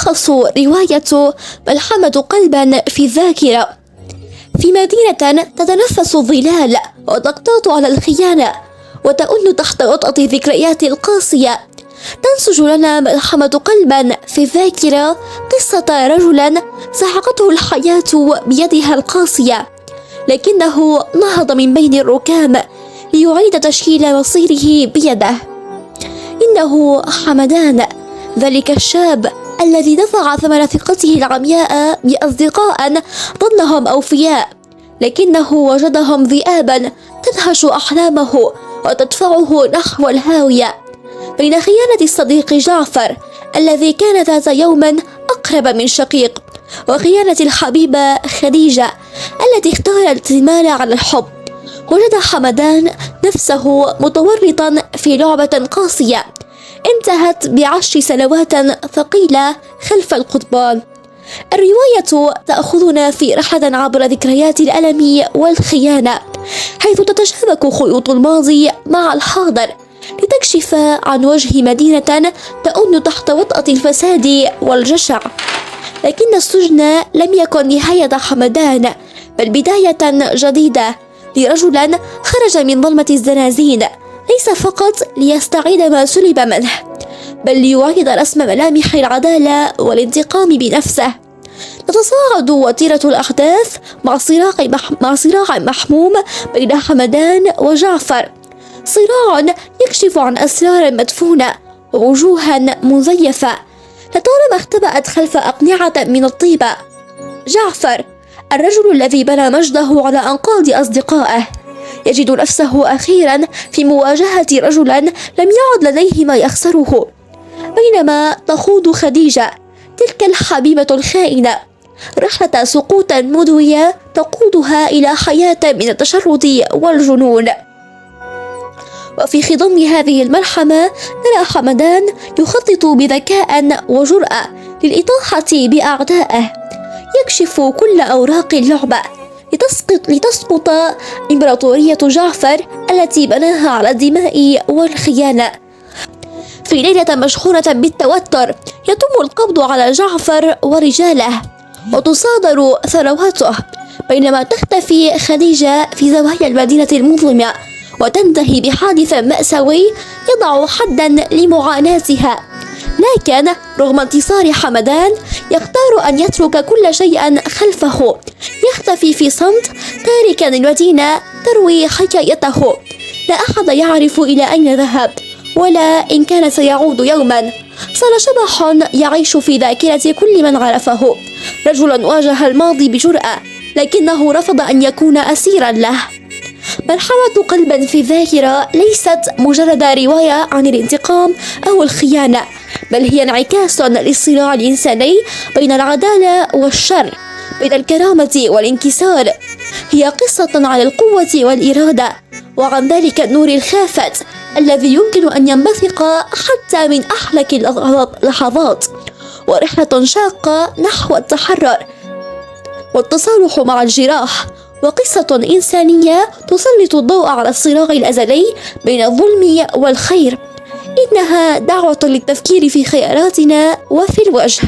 تتلخص رواية ملحمة قلبا في الذاكرة في مدينة تتنفس الظلال وتقتات على الخيانة وتؤن تحت وطأة ذكريات قاسية. تنسج لنا ملحمة قلبا في الذاكرة قصة رجل سحقته الحياة بيدها القاسية، لكنه نهض من بين الركام ليعيد تشكيل مصيره بيده. إنه حمدان، ذلك الشاب الذي دفع ثمن ثقته العمياء بأصدقاء ظنهم أوفياء، لكنه وجدهم ذئابا تدهش أحلامه وتدفعه نحو الهاوية. بين خيانة الصديق جعفر الذي كان ذات يوم أقرب من شقيق، وخيانة الحبيبة خديجة التي اختارت المال على الحب، وجد حمدان نفسه متورطا في لعبة قاسية انتهت ب10 سنوات ثقيلة خلف القضبان. الرواية تأخذنا في رحلة عبر ذكريات الألم والخيانة، حيث تتشابك خيوط الماضي مع الحاضر لتكشف عن وجه مدينة تؤن تحت وطأة الفساد والجشع. لكن السجن لم يكن نهاية حمدان، بل بداية جديدة لرجل خرج من ظلمة الزنازين، ليس فقط ليستعيد ما سلب منه، بل ليعيد رسم ملامح العدالة والانتقام بنفسه. تتصاعد وتيرة الأحداث مع صراع محموم بين حمدان وجعفر، صراع يكشف عن أسرار مدفونة ووجوها مزيفة لطالما اختبأت خلف أقنعة من الطيبة. جعفر، الرجل الذي بنى مجده على أنقاض أصدقائه، يجد نفسه أخيرا في مواجهة رجل لم يعد لديه ما يخسره، بينما تخوض خديجة تلك الحبيبة الخائنة رحلة سقوط مدوية تقودها إلى حياة من التشرد والجنون. وفي خضم هذه الملحمة نرى حمدان يخطط بذكاء وجرأة للإطاحة بأعدائه، يكشف كل أوراق اللعبة لتسقط إمبراطورية جعفر التي بناها على الدماء والخيانة. في ليلة مشحونة بالتوتر يتم القبض على جعفر ورجاله وتصادر ثروته، بينما تختفي خديجة في زوايا المدينة المظلمة وتنتهي بحادث مأساوي يضع حدا لمعاناتها. لكن رغم انتصار حمدان يختار أن يترك كل شيء خلفه، يختفي في صمت تاركا المدينة تروي حكايته. لا أحد يعرف إلى أين ذهب ولا إن كان سيعود يوما. صار شبح يعيش في ذاكرة كل من عرفه، رجلا واجه الماضي بجرأة لكنه رفض أن يكون أسيرا له. ملحمة قلبا في الذاكرة ليست مجرد رواية عن الانتقام أو الخيانة، بل هي انعكاس للصراع الإنساني بين العدالة والشر، بين الكرامة والانكسار. هي قصة عن القوة والإرادة، وعن ذلك النور الخافت الذي يمكن أن ينبثق حتى من أحلك اللحظات، ورحلة شاقة نحو التحرر والتصالح مع الجراح، وقصة إنسانية تسلط الضوء على الصراع الأزلي بين الظلم والخير. إنها دعوة للتفكير في خياراتنا وفي الوجه.